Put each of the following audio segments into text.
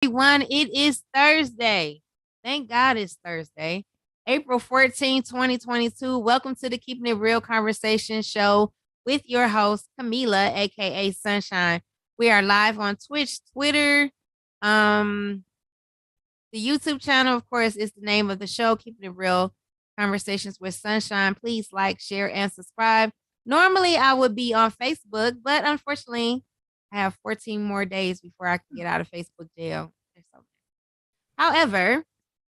Everyone, it is Thursday. Thank God it's Thursday, April 14, 2022. Welcome to the Keeping It Real Conversation Show with your host, Camila, aka Sunshine. We are live on Twitch, Twitter. Um, the YouTube channel, of course, is the name of the show, Keeping It Real Conversations with Sunshine. Please like, share, and subscribe. Normally, I would be on Facebook, but unfortunately, I have 14 more days before I can get out of Facebook jail. However,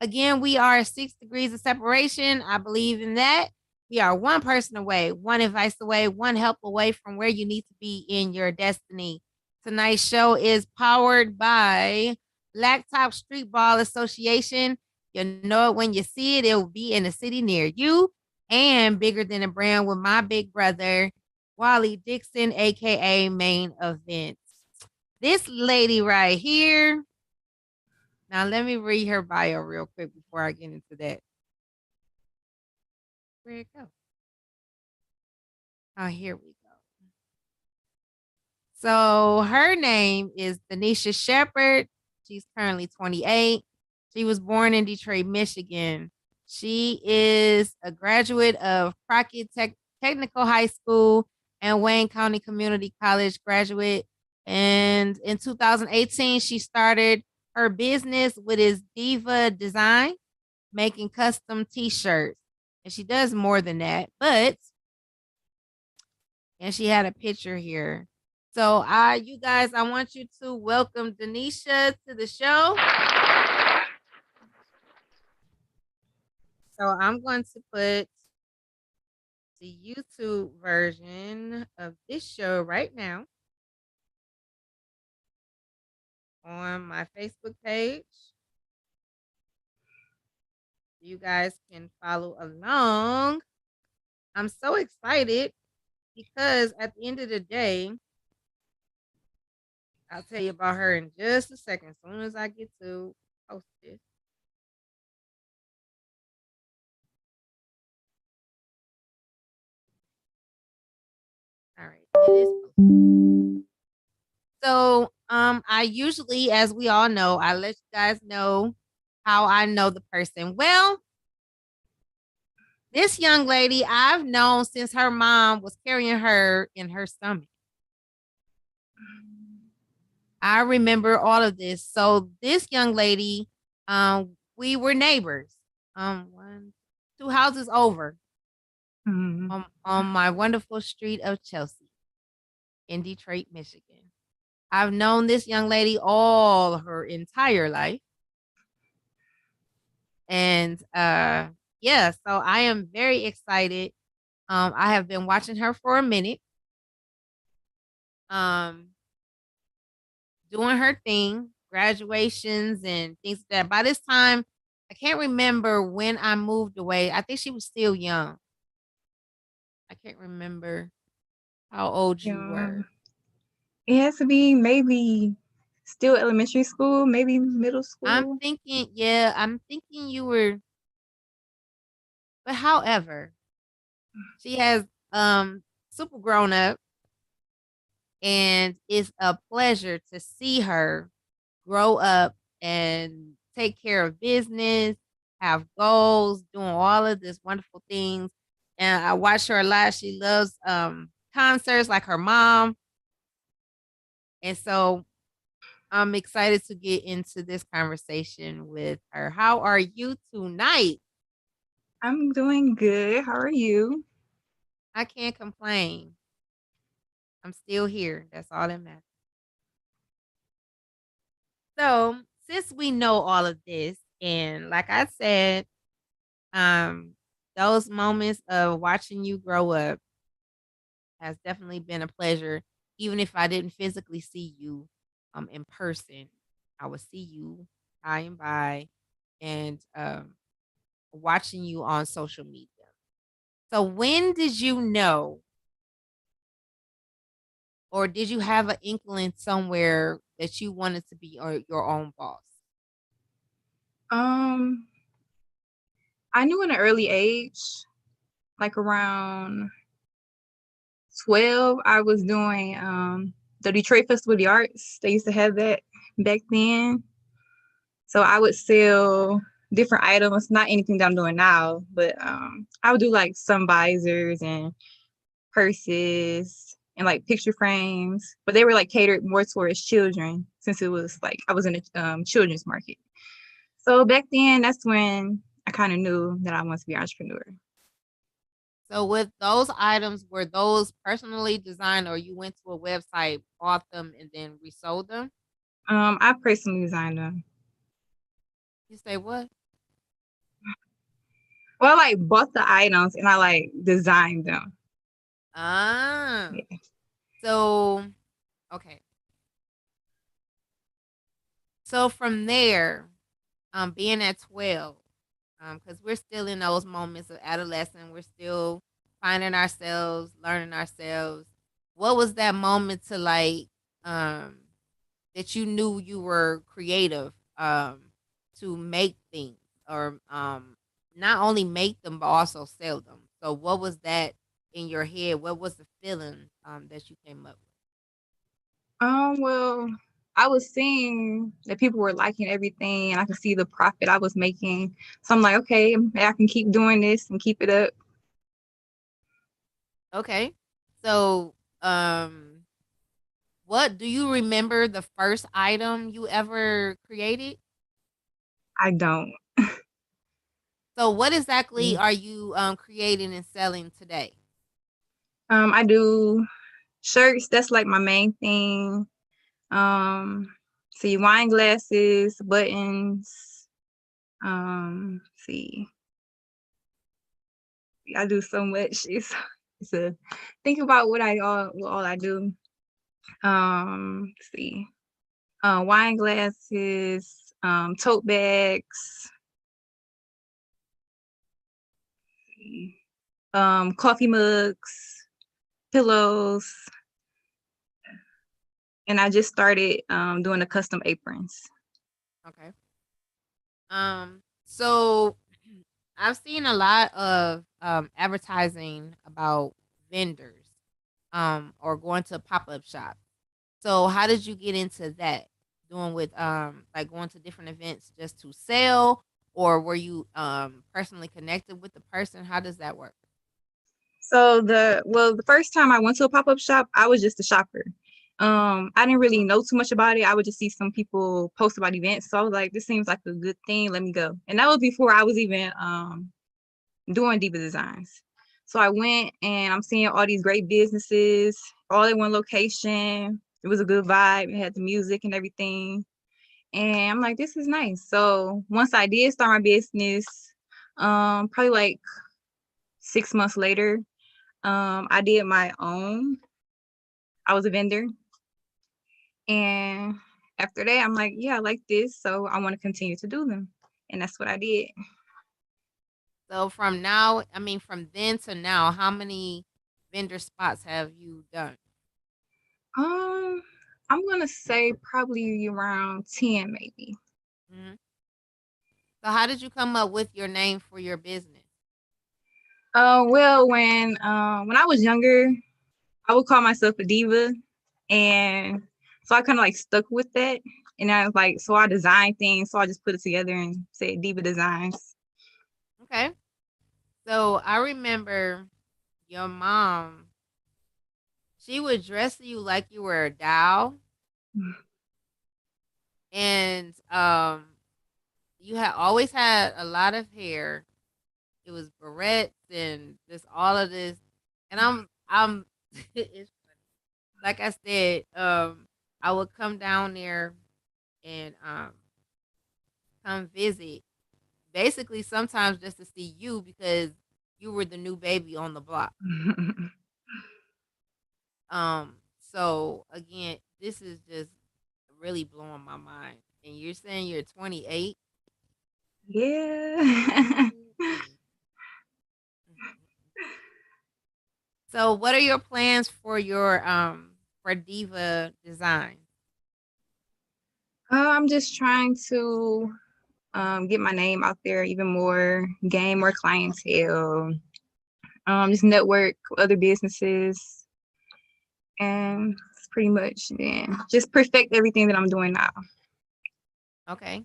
again, we are 6 degrees of separation. I believe in that. We are one person away, one advice away, one help away from where you need to be in your destiny. Tonight's show is powered by Blacktop Street Ball Association. You'll know it when you see it. It will be in a city near you, and bigger than a brand with my big brother, Wally Dixon, aka Main Events. This lady right here. Now let me read her bio real quick before I get into that. Where'd it go? Oh, here we go. So her name is Denisha Shepherd. She's currently 28. She was born in Detroit, Michigan. She is a graduate of Crockett Technical High School and Wayne County Community College graduate. And in 2018, she started her business with his Diva Design, making custom t-shirts. And she does more than that, and she had a picture here. So you guys, I want you to welcome Denisha to the show. So I'm going to put the YouTube version of this show right now on my Facebook page. You guys can follow along. I'm so excited because at the end of the day, I'll tell you about her in just a second, as soon as I get to post this. All right, it is posted. So, I usually, as we all know, I let you guys know how I know the person. Well, this young lady I've known since her mom was carrying her in her stomach. I remember all of this. So this young lady, we were neighbors. One, two houses over, on my wonderful street of Chelsea in Detroit, Michigan. I've known this young lady all her entire life. And yeah, so I am very excited. I have been watching her for a minute. Um, doing her thing, graduations and things like that. By this time, I can't remember when I moved away. I think she was still young. I can't remember how old you were. It has to be maybe still elementary school, maybe middle school. I'm thinking you were, but however, she has super grown up, and it's a pleasure to see her grow up and take care of business, have goals, doing all of this wonderful things. And I watch her a lot. She loves concerts like her mom. And so I'm excited to get into this conversation with her. How are you tonight? I'm doing good. How are you? I can't complain. I'm still here. That's all that matters. So, since we know all of this, and like I said, um, those moments of watching you grow up has definitely been a pleasure. Even if I didn't physically see you in person, I would see you by and by, and watching you on social media. So when did you know, or did you have an inkling somewhere that you wanted to be your own boss? Um, I knew in an early age, like around 12, I was doing the Detroit Festival of the Arts. They used to have that back then. So I would sell different items, not anything that I'm doing now, but I would do like some visors and purses and like picture frames, but they were like catered more towards children since it was like I was in a children's market. So back then, that's when I kind of knew that I wanted to be an entrepreneur. So with those items, were those personally designed or you went to a website, bought them, and then resold them? I personally designed them. You say what? Well, I like bought the items and I like designed them. Ah. Yeah. So okay. So from there, being at 12, because we're still in those moments of adolescence, we're still finding ourselves, learning ourselves. What was that moment to like um that you knew you were creative to make things or not only make them but also sell them? So what was that in your head? What was the feeling that you came up Well, I was seeing that people were liking everything and I could see the profit I was making. So I'm like, okay, maybe I can keep doing this and keep it up. with? Okay. So what do you remember the first item you ever created? I don't. So what exactly are you creating and selling today? I do shirts, that's like my main thing. See wine glasses, buttons. See, I do so much. It's a think about what all I do. See, wine glasses, tote bags, coffee mugs, pillows, and I just started doing the custom aprons. Okay. So I've seen a lot of advertising about vendors or going to pop-up shops. So how did you get into that? Doing with like going to different events just to sell, or were you personally connected with the person? How does that work? So the first time I went to a pop-up shop, I was just a shopper. I didn't really know too much about it. I would just see some people post about events. So I was like, this seems like a good thing. Let me go. And that was before I was even doing Diva Designs. So I went and I'm seeing all these great businesses all in one location. It was a good vibe. It had the music and everything. And I'm like, this is nice. So once I did start my business, probably like 6 months later, I did my own. I was a vendor. And after that, I'm like, yeah, I like this. So I want to continue to do them. And that's what I did. So from now, I mean from then to now, how many vendor spots have you done? Um, I'm gonna say probably around 10, maybe. Hmm. So how did you come up with your name for your business? Well, when I was younger, I would call myself a diva, and so I kind of like stuck with that. And I was like, so I designed things, so I just put it together and said Diva Designs. Okay. So I remember your mom, she would dress you like you were a doll. And you had always had a lot of hair. It was barrettes and just all of this. And I'm it's like I said, I would come down there and come visit. Basically sometimes just to see you because you were the new baby on the block. So again, this is just really blowing my mind. And you're saying you're 28? Yeah. So what are your plans for your for Diva Design? I'm just trying to get my name out there even more, gain more clientele, just network with other businesses, and it's pretty much just perfect everything that I'm doing now. Okay.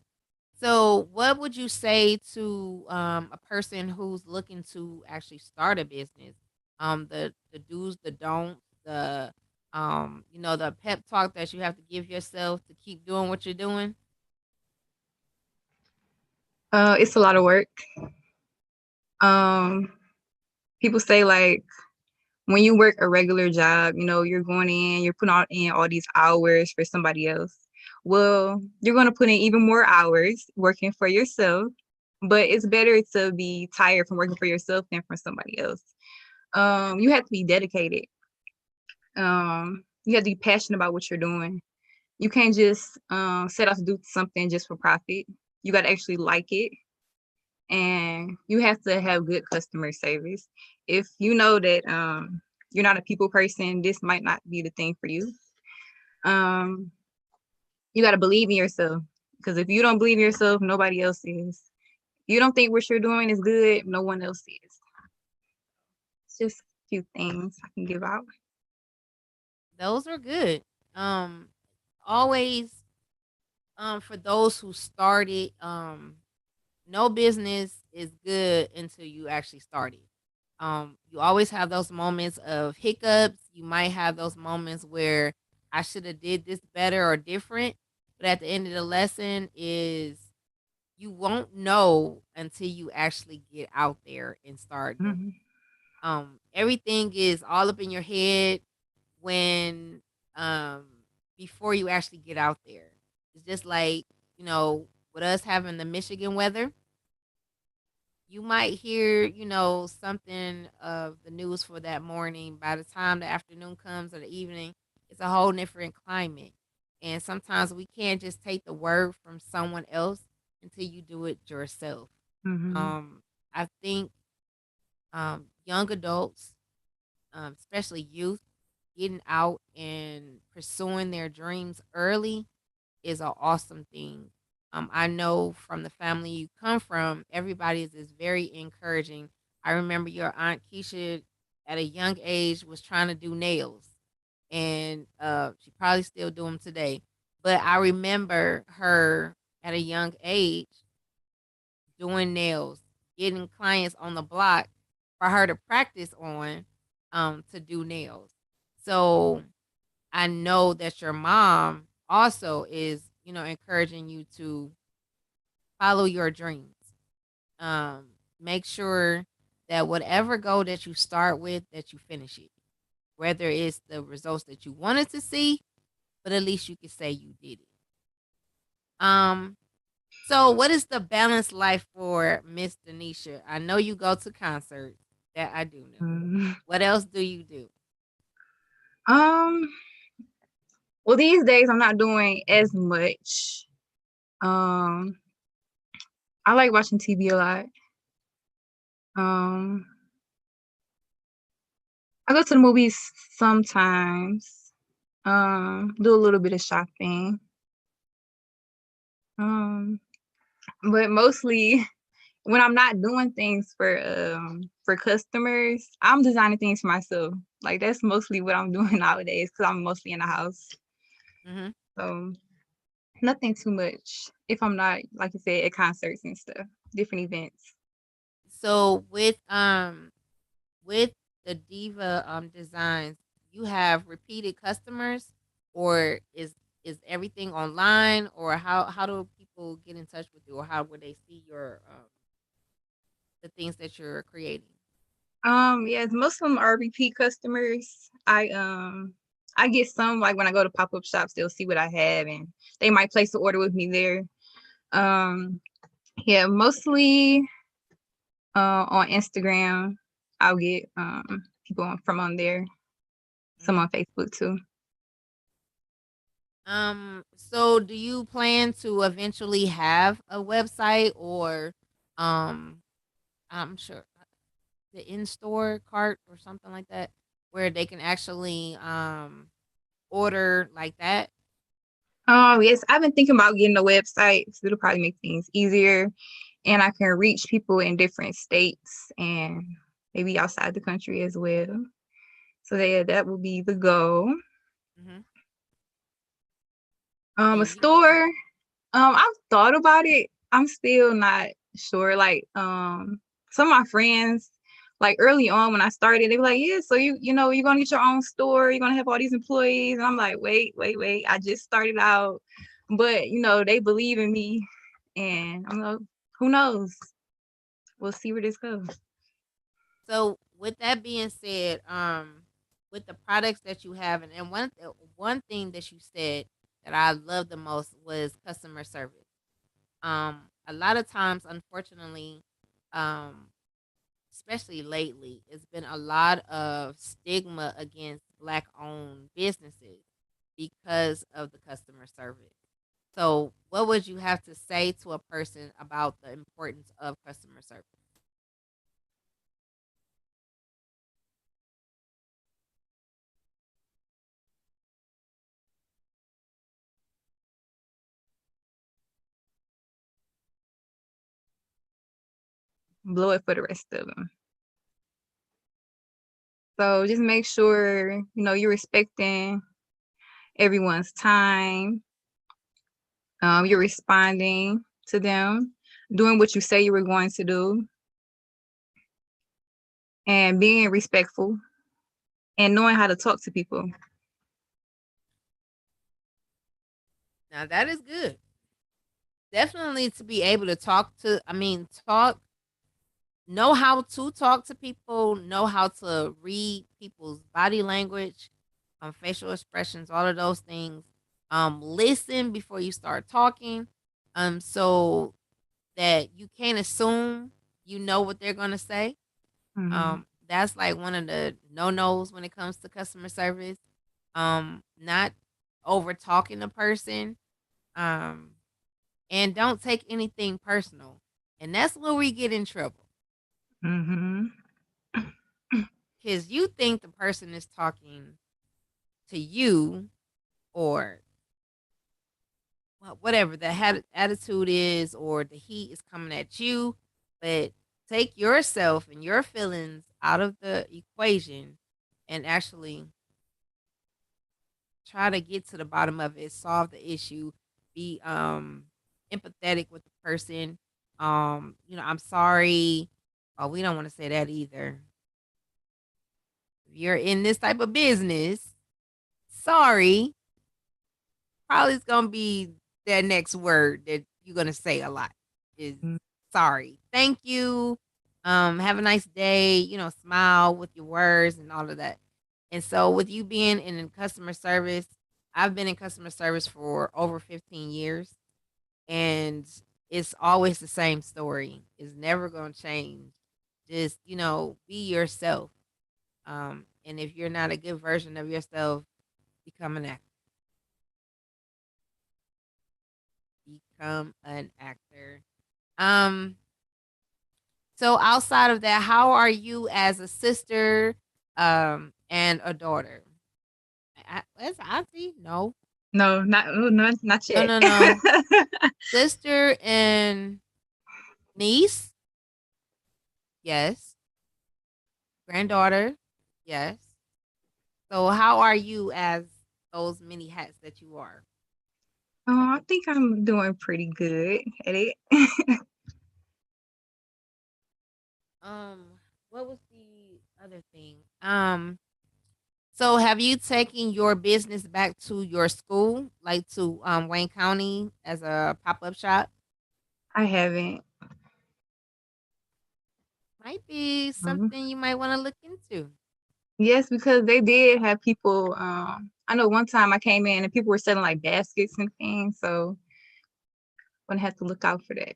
So, what would you say to a person who's looking to actually start a business? The do's, the don'ts, the the pep talk that you have to give yourself to keep doing what you're doing. It's a lot of work. Um, People say like when you work a regular job, you're going in, you're putting in all these hours for somebody else. Well, you're going to put in even more hours working for yourself, but it's better to be tired from working for yourself than for somebody else. You have to be dedicated. You have to be passionate about what you're doing. You can't just set out to do something just for profit. You got to actually like it, and you have to have good customer service. If you know that you're not a people person, this might not be the thing for you. Um, you got to believe in yourself, because if you don't believe in yourself, nobody else is. If you don't think what you're doing is good, no one else is. It's just a few things I can give out. Those are good. Um, Always for those who started, no business is good until you actually start it. You always have those moments of hiccups. You might have those moments where I should have did this better or different. But at the end of the lesson is you won't know until you actually get out there and start doing. Mm-hmm. Everything is all up in your head when um before you actually get out there. It's just like, with us having the Michigan weather, you might hear, something of the news for that morning. By the time the afternoon comes or the evening, it's a whole different climate. And sometimes we can't just take the word from someone else until you do it yourself. Mm-hmm. I think young adults, especially youth, getting out and pursuing their dreams early is an awesome thing. I know from the family you come from, everybody is very encouraging. I remember your aunt Keisha at a young age was trying to do nails, and she probably still do them today. But I remember her at a young age doing nails, getting clients on the block for her to practice on to do nails. So I know that your mom also is, encouraging you to follow your dreams. Um, Make sure that whatever goal that you start with, that you finish it. Whether it's the results that you wanted to see, but at least you can say you did it. Um, so what is the balanced life for Miss Denisha? I know you go to concerts. That I do know. Mm-hmm. What else do you do? Um, well, these days I'm not doing as much. Um, I like watching TV a lot. Um, I go to the movies sometimes. Do a little bit of shopping. Um, but mostly when I'm not doing things for customers, I'm designing things for myself. Like that's mostly what I'm doing nowadays because I'm mostly in the house. Hmm. So nothing too much if I'm not, like I said, at concerts and stuff, different events. So with the Diva designs, you have repeated customers, or is everything online, or how do people get in touch with you, or how would they see your the things that you're creating? Yes, most of them are repeat customers. I get some like when I go to pop-up shops, they'll see what I have and they might place the order with me there. Um, yeah, mostly on Instagram. I'll get people from on there, some Hmm. on Facebook too. So do you plan to eventually have a website, or um I'm sure the in-store cart or something like that, where they can actually order like that? Yes, I've been thinking about getting a website. So it'll probably make things easier, and I can reach people in different states and maybe outside the country as well. So yeah, that will be the goal. Hmm. A And you store. I've thought about it. I'm still not sure. Like, some of my friends, like early on when I started, they were like, "Yeah, so you're gonna get your own store. You're gonna have all these employees." And I'm like, "Wait, wait, wait. I just started out." But they believe in me, and I'm like, "Who knows? We'll see where this goes." So with that being said, with the products that you have, and one thing that you said that I love the most was customer service. A lot of times, unfortunately, um, especially lately, it's been a lot of stigma against black owned businesses because of the customer service. So, what would you have to say to a person about the importance of customer service? Blow it for the rest of them. So just make sure you're respecting everyone's time. You're responding to them, doing what you say you were going to do, and being respectful and knowing how to talk to people. Now, that is good. Definitely to be able to talk to, I mean, know how to talk to people, know how to read people's body language, facial expressions, all of those things. Listen before you start talking, so that you can't assume you know what they're gonna say. Mhm. That's like one of the no nos when it comes to customer service. Not over talking a person. Um, and don't take anything personal. And that's where we get in trouble Mhm. because you think the person is talking to you or whatever the attitude is or the heat is coming at you, but take yourself and your feelings out of the equation and actually try to get to the bottom of it, solve the issue, be empathetic with the person. I'm sorry. Oh, we don't want to say that either. If you're in this type of business, sorry, probably is gonna be that next word that you're gonna say a lot is sorry. Thank you. Have a nice day, smile with your words and all of that. And so with you being in customer service, I've been in customer service for over 15 years and it's always the same story. It's never gonna change. Just, be yourself. And if you're not a good version of yourself, become an actor. Become an actor. Um, so outside of that, how are you as a sister, and a daughter? As auntie? No, No, not no, yet. no, no. Sister and niece? Yes. Granddaughter? Yes. So how are you as those many hats that you are? I think I'm doing pretty good at it. Um, what was the other thing? So have you taken your business back to your school, like to Wayne County as a pop-up shop? I haven't. Might be something you might want to look into. Yes, because they did have people. I know one time I came in and people were selling like baskets and things, so I'm gonna have to look out for that.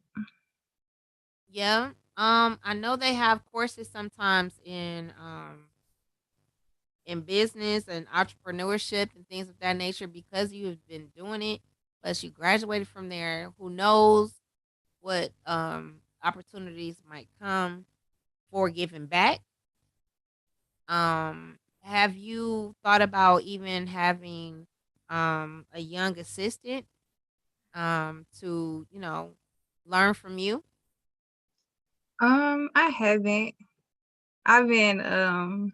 Yeah. I know they have courses sometimes in business and entrepreneurship and things of that nature because you've been doing it. Plus you graduated from there. Who knows what opportunities might come for giving back. Have you thought about even having a young assistant to, learn from you? I haven't. I've been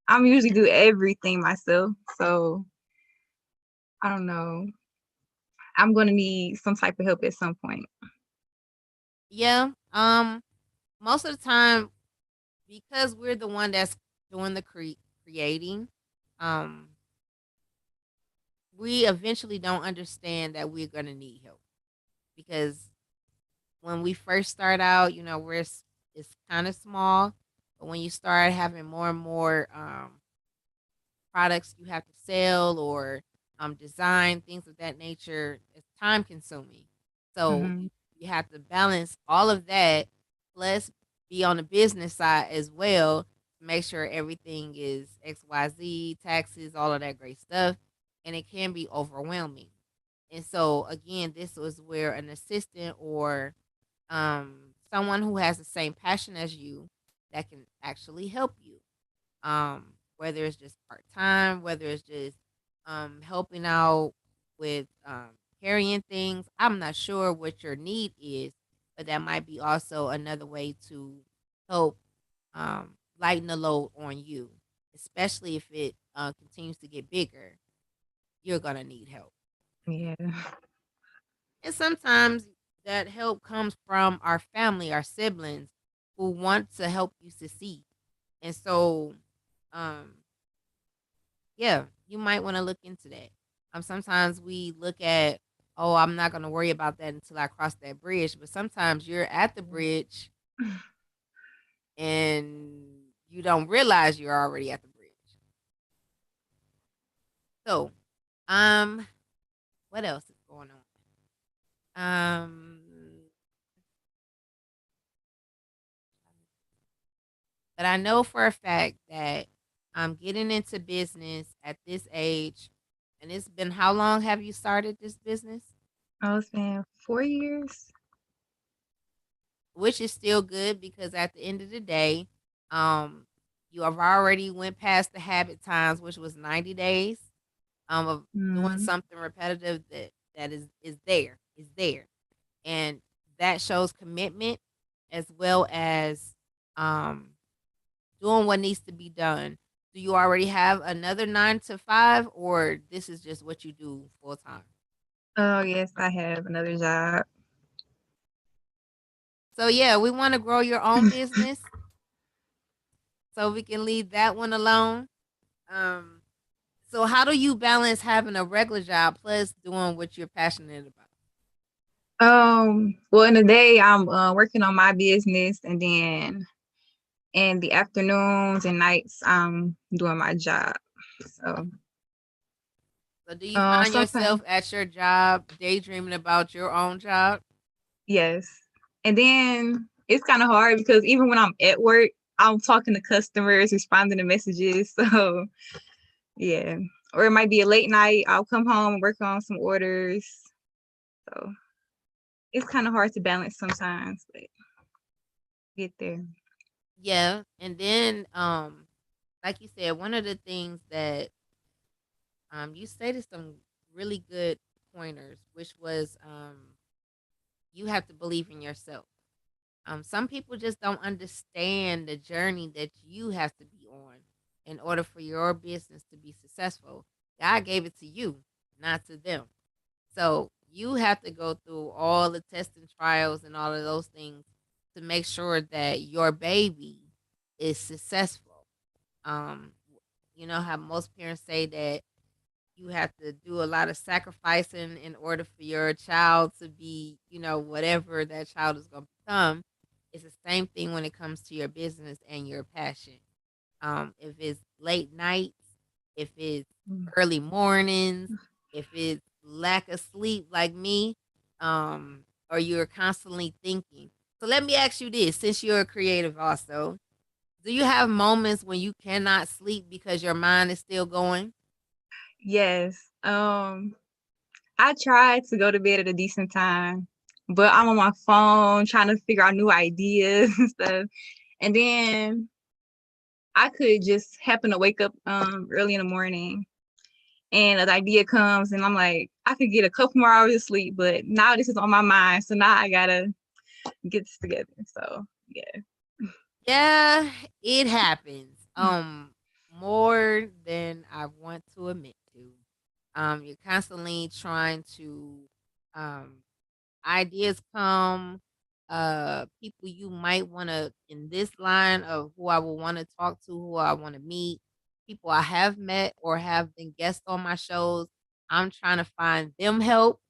I'm usually do everything myself, so I don't know. I'm gonna need some type of help at some point. Yeah. Most of the time, because we're the one that's doing the creating, um, we eventually don't understand that we're gonna need help because when we first start out, it's kind of small, but when you start having more and more products you have to sell or design things of that nature, it's time consuming. So Hmm. you have to balance all of that, plus be on the business side as well to make sure everything is XYZ, taxes, all of that great stuff. And it can be overwhelming. And so again, this was where an assistant or someone who has the same passion as you that can actually help you, whether it's just part time, whether it's just helping out with carrying things. I'm not sure what your need is, but that might be also another way to help lighten the load on you, especially if it continues to get bigger. You're gonna need help, Yeah. and sometimes that help comes from our family, our siblings, who want to help you succeed. And so, um, yeah, you might want to look into that. Sometimes we look at, oh, I'm not going to worry about that until I cross that bridge. But sometimes you're at the bridge and you don't realize you're already at the bridge. So, um, what else is going on? But I know for a fact that I'm getting into business at this age, and it's been how long have you started this business? Oh, it's been 4 years. Which is still good because at the end of the day, um, you have already went past the habit times, which was 90 days of doing Mm. something repetitive that is there, and that shows commitment as well as um doing what needs to be done. Do you already have another 9 to 5, or this is just what you do full time? Oh, yes, I have another job. So yeah, we want to grow your own business so we can leave that one alone. Um, so how do you balance having a regular job plus doing what you're passionate about? Well, in the day, I'm working on my business, and then in the afternoons and nights, I'm doing my job. So, So do you find yourself sometimes, at your job daydreaming about your own job? yes. And then it's kind of hard because even when I'm at work, I'm talking to customers, responding to messages. So, yeah. Or it might be a late night. I'll come home and work on some orders. So, it's kind of hard to balance sometimes, but get there. Yeah, and then like you said, one of the things that you stated some really good pointers, which was you have to believe in yourself. Some people just don't understand the journey that you have to be on in order for your business to be successful. God gave it to you, not to them. So you have to go through all the tests and trials and all of those things to make sure that your baby is successful. Um, you know how most parents say that you have to do a lot of sacrificing in order for your child to be, whatever that child is going to become. It's the same thing when it comes to your business and your passion. If it's late nights, if it's Mm. early mornings, if it's lack of sleep like me, or you're constantly thinking. So let me ask you this, since you're a creative also, do you have moments when you cannot sleep because your mind is still going? Yes. I tried to go to bed at a decent time, but I'm on my phone trying to figure out new ideas and stuff. And then I could just happen to wake up early in the morning and an idea comes and I'm like, I could get a couple more hours of sleep, but now this is on my mind. So now I gotta get this together. So yeah. Yeah, it happens. More than I want to admit to. You're constantly trying to, um, ideas come, people you might want to in this line of who I would want to talk to, who I want to meet, people I have met or have been guests on my shows. I'm trying to find them help.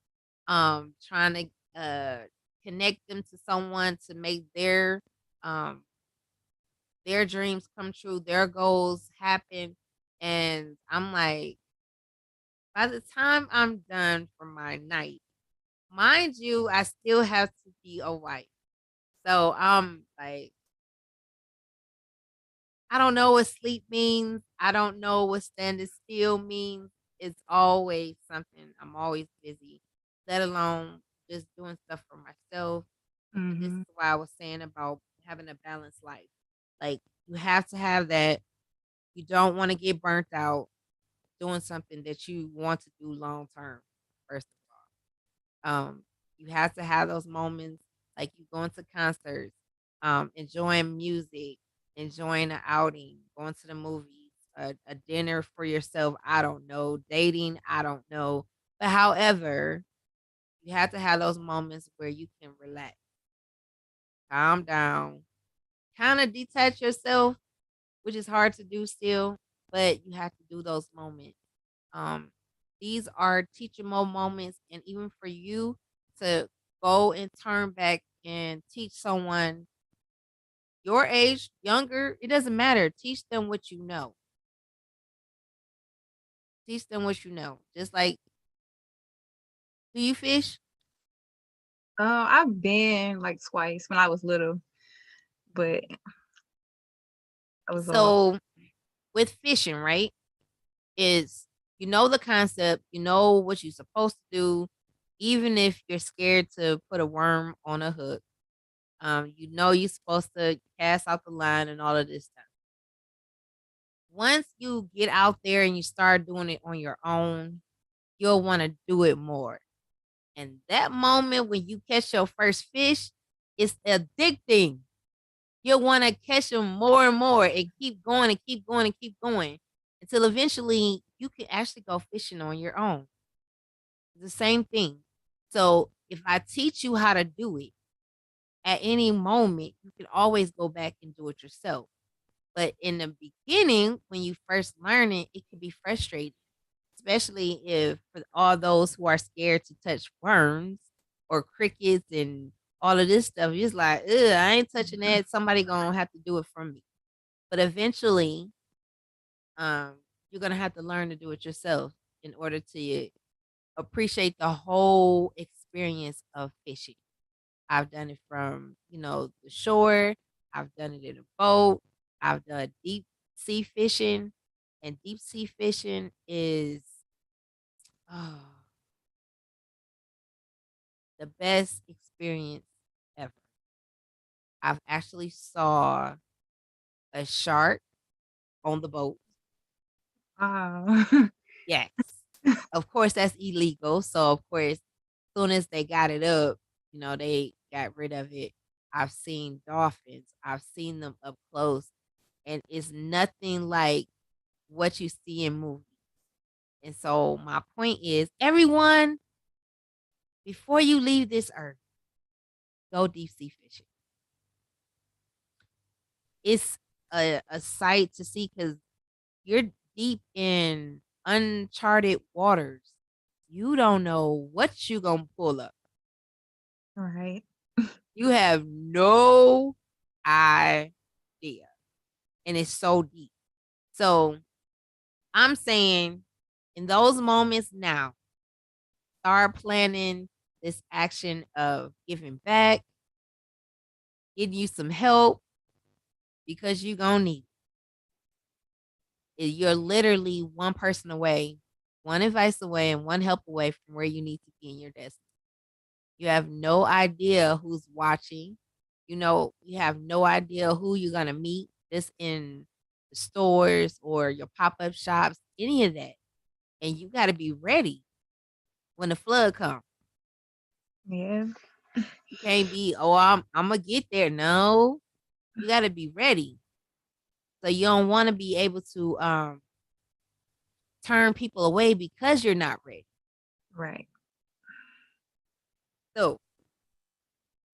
Trying to connect them to someone to make um their dreams come true, their goals happen. And I'm like, by the time I'm done for my night, mind you, I still have to be a wife. So I'm like, I don't know what sleep means. I don't know what standing still means. It's always something. I'm always busy, let alone just doing stuff for myself. And this Mm-hmm. is why I was saying about having a balanced life. Like, you have to have that. You don't want to get burnt out doing something that you want to do long term, first of all. You have to have those moments like you going to concerts, enjoying music, enjoying an outing, going to the movies, a dinner for yourself. I don't know, dating. I don't know, but however, you have to have those moments where you can relax, calm down, kind of detach yourself, which is hard to do still, but you have to do those moments. Um, these are teachable moments, and even for you to go and turn back and teach someone your age, younger, it doesn't matter. Teach them what you know. Teach them what you know. Just like, do you fish? I've been like twice when I was little, but I was all So with fishing, right? Is you know the concept, you know what you're supposed to do, even if you're scared to put a worm on a hook. You know you're supposed to cast out the line and all of this stuff. Once you get out there and you start doing it on your own, you'll want to do it more. And that moment when you catch your first fish, it's addicting. You'll want to catch them more and more and keep going and keep going and keep going until eventually you can actually go fishing on your own. It's the same thing. So if I teach you how to do it at any moment, you can always go back and do it yourself. But in the beginning, when you first learn it, it can be frustrating, especially if for all those who are scared to touch worms or crickets and all of this stuff, it's like, ugh, I ain't touching that. Somebody gonna have to do it for me. But eventually, um, you're gonna have to learn to do it yourself in order to appreciate the whole experience of fishing. I've done it from, the shore. I've done it in a boat. I've done deep sea fishing. And deep sea fishing is oh, the best experience ever. I've actually saw a shark on the boat. wow. Yes. Of course, that's illegal. So, of course, soon as they got it up, they got rid of it. I've seen dolphins. I've seen them up close, and it's nothing like what you see in movies. And so my point is, everyone, before you leave this earth, go deep sea fishing. It's a sight to see because you're deep in uncharted waters. You don't know what you gonna pull up. Right. You have no idea. And it's so deep. So I'm saying in those moments now, start planning this action of giving back, getting you some help because you're going to need it. You're literally one person away, one advice away, and one help away from where you need to be in your destiny. You have no idea who's watching. You have no idea who you're going to meet just in the stores or your pop up shops, any of that. And you got to be ready when the flood comes. Yeah. You can't be, oh, I'm gonna get there. No, you got to be ready. So you don't want to be able to turn people away because you're not ready. Right. So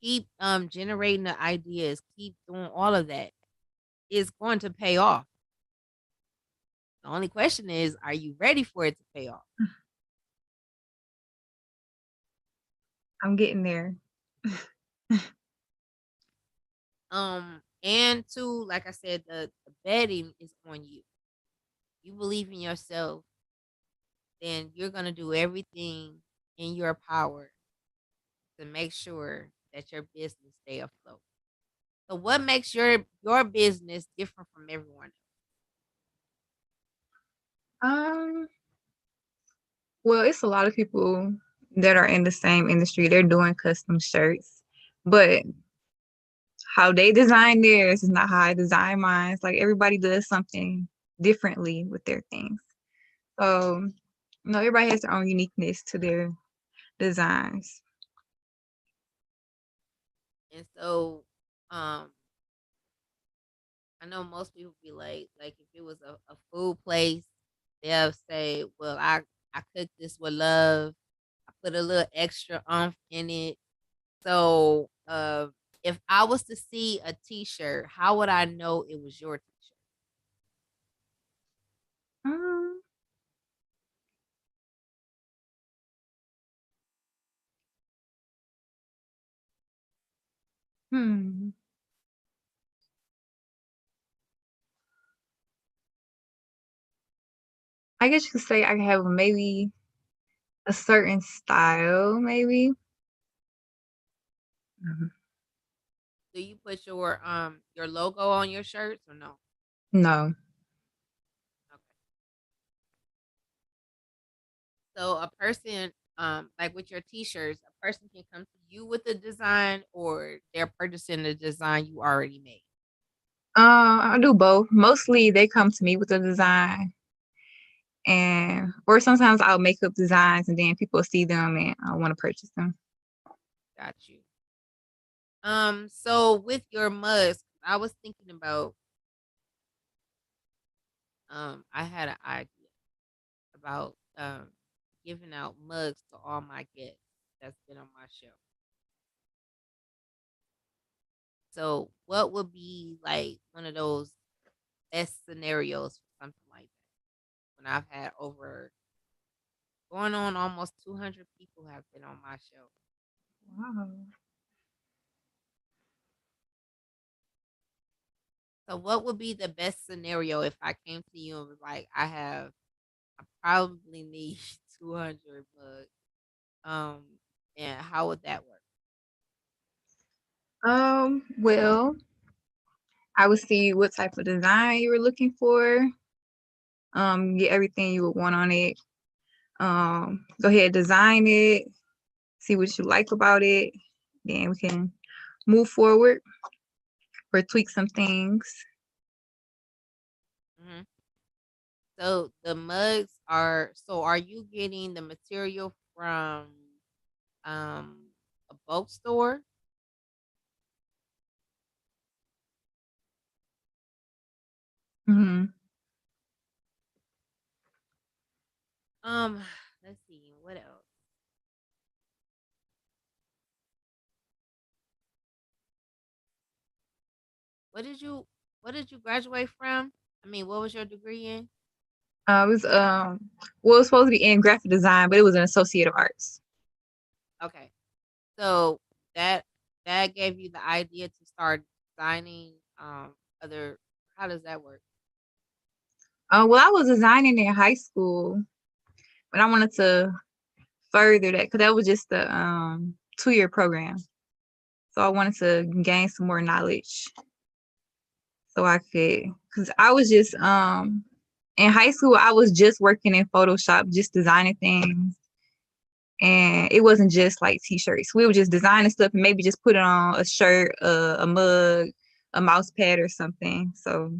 keep generating the ideas, keep doing all of that. It's going to pay off. The only question is, are you ready for it to pay off? I'm getting there. And two, like I said, the betting is on you. You believe in yourself, then you're gonna do everything in your power to make sure that your business stay afloat. So what makes your business different from everyone else? Um, well, it's a lot of people that are in the same industry. They're doing custom shirts, but how they design theirs is not how I design mine. It's like everybody does something differently with their things. So, everybody has their own uniqueness to their designs. And so I know most people be like if it was a food place, they'll say, well, I cooked this with love. I put a little extra umph in it. So if I was to see a t-shirt, how would I know it was your t-shirt? Um, hmm. I guess you could say I have maybe a certain style, maybe. Mhm. Do you put your logo on your shirts or no? No. Okay. So a person, like with your t-shirts, a person can come to you with a design or they're purchasing the design you already made. I do both. Mostly they come to me with a design, and or sometimes I'll make up designs and then people see them and I want to purchase them. Got you. So with your mugs, I was thinking about I had an idea about giving out mugs to all my guests that's been on my show. So what would be like one of those best scenarios for something like that? When I've had over going on almost 200 people have been on my show. Wow. So what would be the best scenario if I came to you and was like, I probably need 200 mugs. Um, and how would that work? Well, I would see what type of design you were looking for. Get everything you would want on it. Go ahead, design it, see what you like about it. Then we can move forward or tweak some things. Hmm. So the mugs are. So are you getting the material from a bulk store? Hmm. Um, let's see what else. What did you What did you graduate from? I mean, what was your degree in? It was well, it was supposed to be in graphic design, but it was in associative arts. Okay, so that that gave you the idea to start designing other. How does that work? Well, I was designing in high school, but I wanted to further that because that was just the 2-year program. So I wanted to gain some more knowledge so I could, because I was just in high school, I was just working in Photoshop, just designing things. And it wasn't just like t-shirts. We were just designing stuff and maybe just put it on a shirt, a mug, a mouse pad or something. So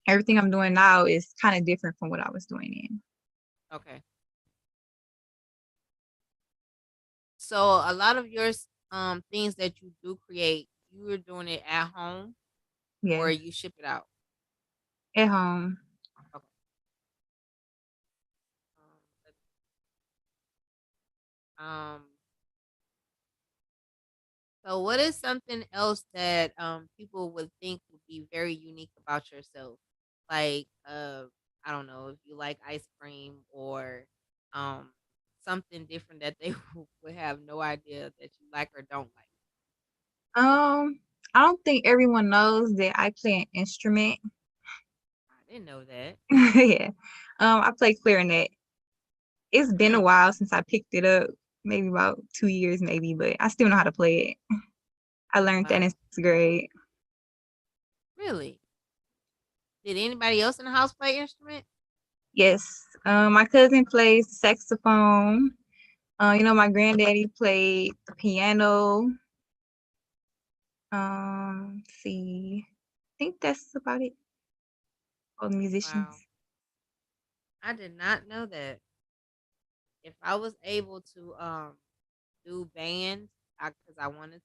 everything I'm doing now is kind of different from what I was doing in. Okay, so a lot of your things that you do create, you were doing it at home or Yes, you ship it out. at home. Okay. Um, So what is something else that people would think would be very unique about yourself? Like I don't know if you like ice cream or um something different that they would have no idea that you like or don't like. I don't think everyone knows that I play an instrument. I didn't know that. Yeah. I play clarinet. It's been a Hmm. while since I picked it up, maybe about 2 years, maybe, but I still know how to play it. I learned that in Wow. 6th grade. Really? Did anybody else in the house play instrument? Yes. My cousin plays the saxophone. My granddaddy played the piano. See, I think that's about it. All the Wow. musicians. I did not know that. If I was able to do band, because I wanted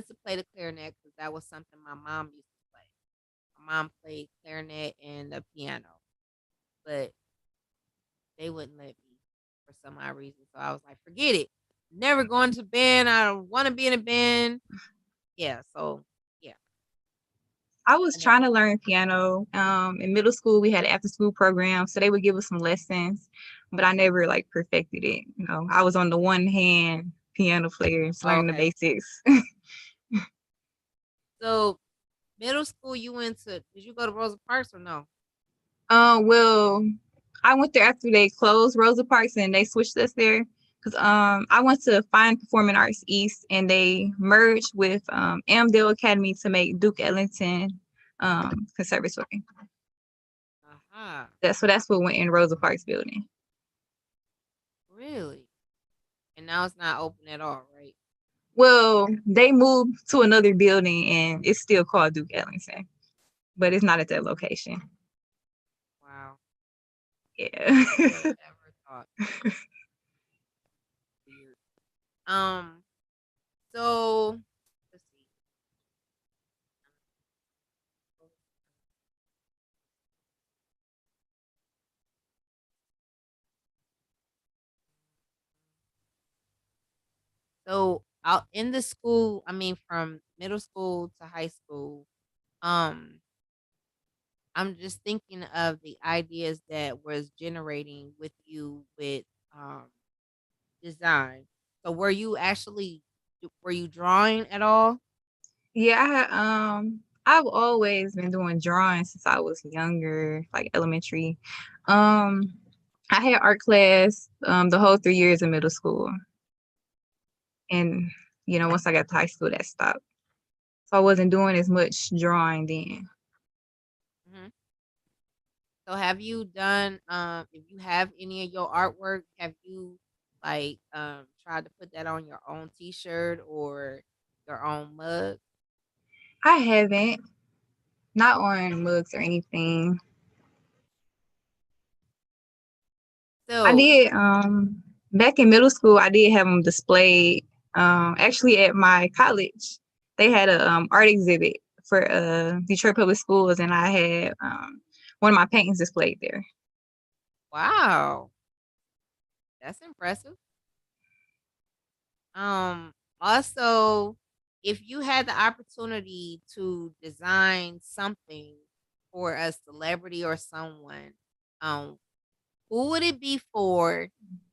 to play the clarinet because that was something my mom used to play. My mom played clarinet and the piano, but they wouldn't let me for some odd reason. So I was like, forget it. Never going to band. I don't want to be in a band. Yeah. So yeah, I was I never. trying to learn piano. In middle school, we had an after school program, so they would give us some lessons, but I never like perfected it. I was on the one hand piano player, just Oh, learning the okay. basics. So middle school, you went to? Did you go to Rosa Parks or no? Well, I went there after they closed Rosa Parks and they switched us there because I went to Fine Performing Arts East and they merged with Amdale Academy to make Duke Ellington Conservatory. Aha. That's what went in Rosa Parks building. Really? And now it's not open at all, right? Well, they moved to another building and it's still called Duke Ellington, but it's not at that location. Wow. Yeah. Who would have ever thought? Weird. Um, so let's see. So out in the school, I mean from middle school to high school, um, I'm just thinking of the ideas that was generating with you with um design. So were you drawing at all? Yeah, I've always been doing drawing since I was younger, like elementary. Um, I had art class the whole 3 years of middle school, and once I got to high school, that stopped. So I wasn't doing as much drawing then. Hmm. So have you done if you have any of your artwork, have you like tried to put that on your own t-shirt or your own mug? I haven't, not on mugs or anything. I So, did back in middle school. I did have them displayed. Actually, at my college, they had a art exhibit for Detroit Public Schools, and I had one of my paintings displayed there. wow, that's impressive. Also, if you had the opportunity to design something for a celebrity or someone, um, who would it be for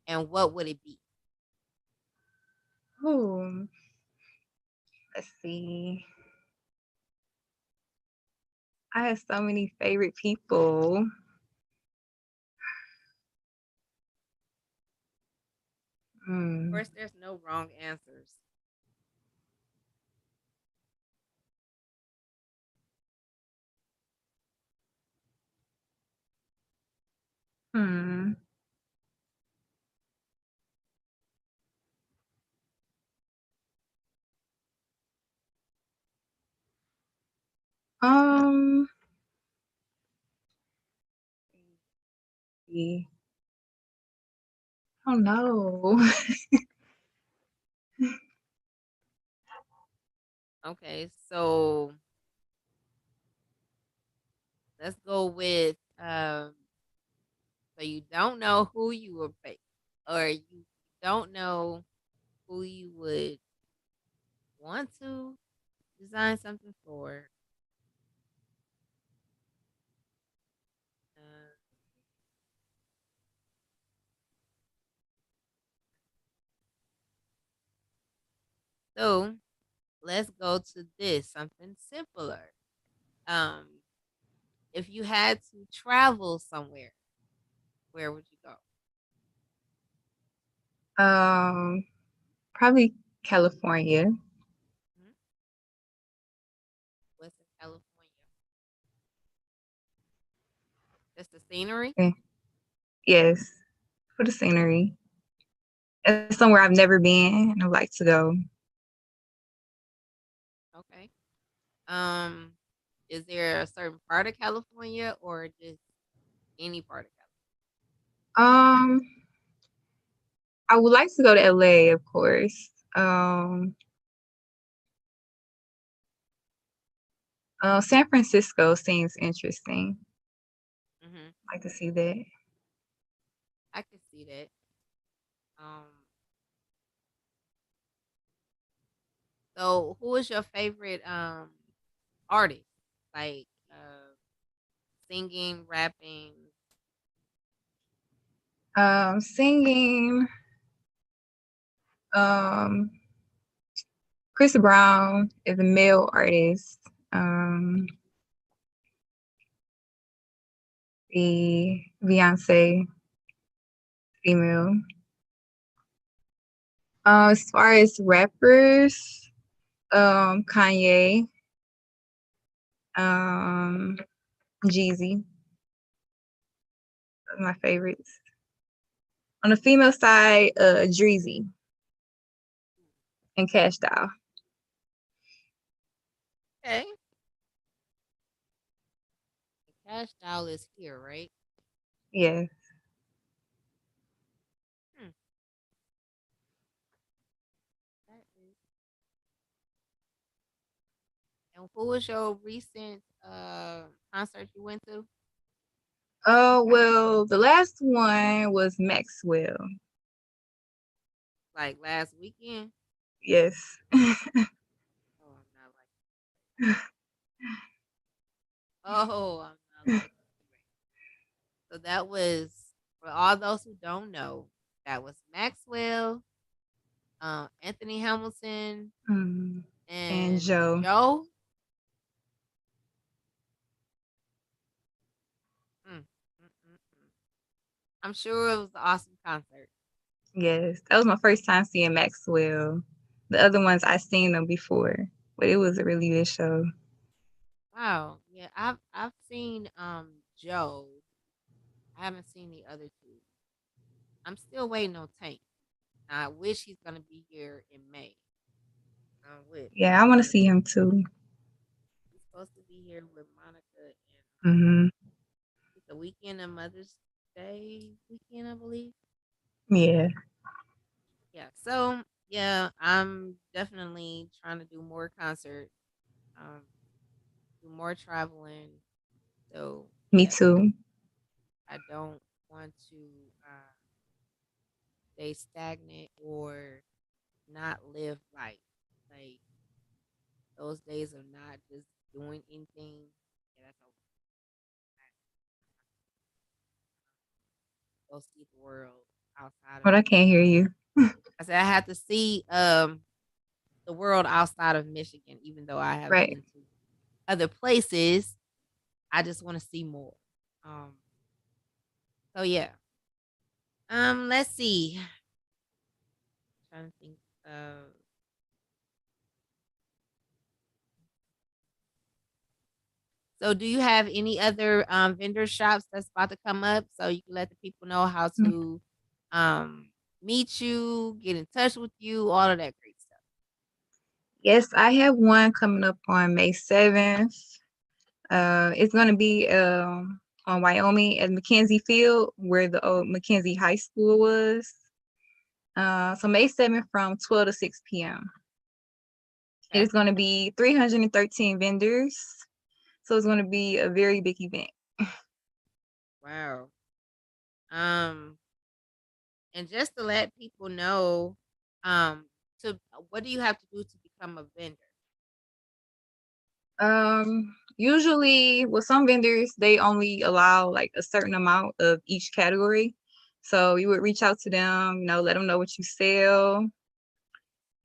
and what would it be? Ooh, let's see. I have so many favorite people. Of Hmm. course, there's no wrong answers. Hmm. Um. I don't know. Okay, so let's go with so you don't know who you would pick, or you don't know who you would want to design something for. Uh, so let's go to this something simpler. Um, if you had to travel somewhere, where would you go? Um, Probably California. Mhm. What's in California? Just the scenery. Eh, Yes, for the scenery. It's somewhere I've never been and I'd like to go. Okay. Um, is there a certain part of California or just any part of Um, I would like to go to LA, of course. San Francisco seems interesting. California? I'd like to see that. I can see that. Um, so who is your favorite artist? Like singing, rapping. Singing, um, Chris Brown is a male artist. Um, the Beyonce female. As far as rappers, Kanye, um, Jeezy, are my favorites. On the female side, Dreezy and Cash Doll. Okay. The cash style is here, right? Yeah. Hmm. That is. And who was your recent concert you went to? Well, the last one was Maxwell. Like last weekend? Yes. Oh, I'm not like. Oh, I'm not like. So that was for all those who don't know. That was Maxwell, Anthony Hamilton, Mm. And and Joe. Joe. Mm, mm, mm, mm. I'm sure it was an awesome concert. Yes. That was my first time seeing Maxwell. The other ones I seen them before, but it was a really good show. Wow. Yeah, I've seen Joe. I haven't seen the other two. I'm still waiting on Tank. I wish he's gonna be here in May. With Yeah, I want to see him too. he's supposed to be here with Monica and Hmm. the weekend of Mother's Day weekend, I believe. Yeah, Yeah. So yeah, I'm definitely trying to do more concerts, um, do more traveling. So me yeah, too. I don't want to uh, stay stagnant or not live life. Like those days of not just doing anything. Yeah, that's over. Go see the world outside of But I Michigan. can't hear you. I said I had to see the world outside of Michigan, even though I have Right. been to other places. I just want to see more. Um, so yeah. Let's see. Trying to think of. So, do you have any other vendor shops that's about to come up so you can let the people know how Mm. to um meet you, get in touch with you, all of that great stuff? Yes, I have one coming up on May 7th. It's going to be on Wyoming at McKenzie Field, where the old McKenzie High School was. So May 7th from 12 to 6 p.m. It Okay. is going to be 313 vendors. So it's going to be a very big event. Wow. Um, and just to let people know, um, to what do you have to do to become a vendor? Usually with some vendors, they only allow like a certain amount of each category. So you would reach out to them, let them know what you sell,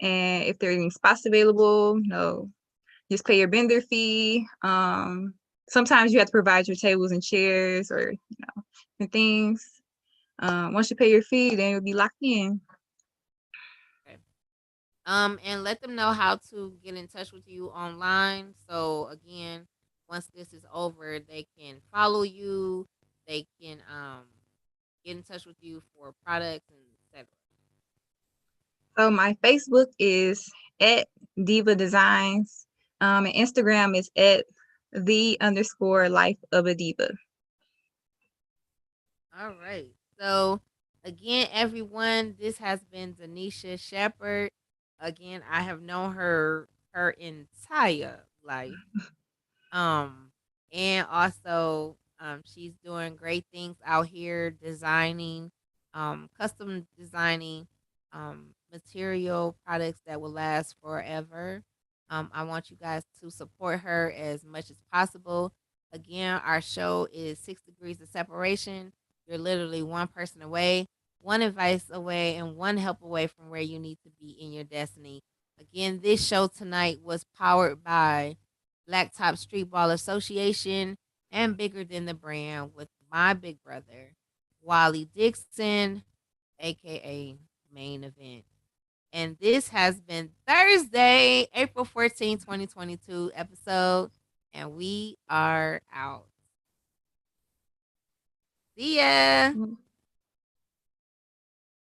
and if there are any spots available, just pay your vendor fee. Sometimes you have to provide your tables and chairs or and things. Once you pay your fee, then you'll be locked in. Okay. And let them know how to get in touch with you online. So again, once this is over, they can follow you. They can get in touch with you for products and etc. So my Facebook is at Diva Designs. And Instagram is at the_life of a diva. All right. So again, everyone, this has been Denisha Shepherd. Again, I have known her entire life. Um, and also, she's doing great things out here designing, custom designing, material products that will last forever. I want you guys to support her as much as possible. Again, our show is 6 degrees of separation. You're literally one person away, one advice away, and one help away from where you need to be in your destiny. Again, this show tonight was powered by Blacktop Street Ball Association, and Bigger Than the Brand with my big brother, Wally Dixon, aka Main Event. And this has been Thursday, April 14, 2022 episode. And we are out. See ya.